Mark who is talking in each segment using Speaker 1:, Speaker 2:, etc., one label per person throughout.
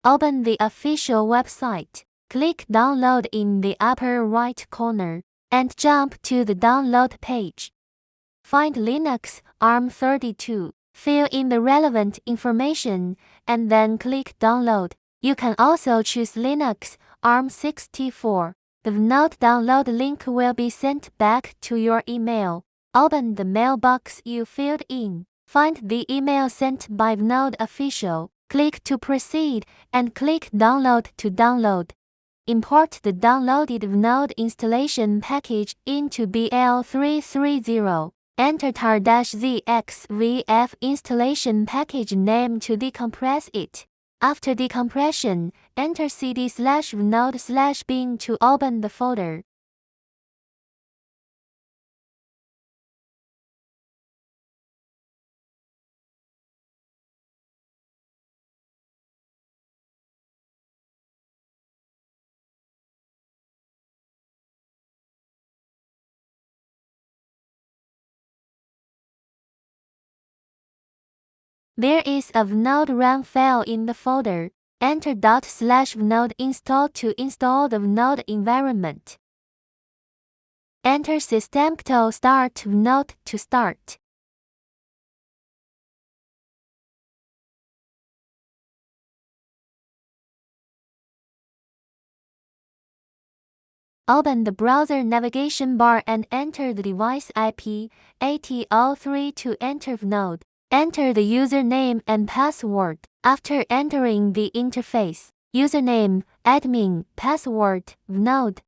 Speaker 1: Open the official website. Click Download in the upper right corner, and jump to the download page. Find Linux ARM32. Fill in the relevant information, and then click Download. You can also choose Linux ARM64. The VNode download link will be sent back to your email. Open the mailbox you filled in. Find the email sent by VNode official. Click to proceed, and click Download to download. Import the downloaded VNode installation package into BL330. Enter tar-zxvf installation package name to decompress it. After decompression, enter cd/vnode/bin to open the folder. There is a VNode run file in the folder. Enter ./vnode install to install the VNode environment. Enter systemctl start VNode to start. Open the browser navigation bar and enter the device IP, 8003 to enter VNode. Enter the username and password. After entering the interface, username, admin, password, VNode.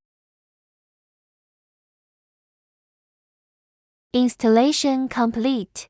Speaker 1: Installation complete.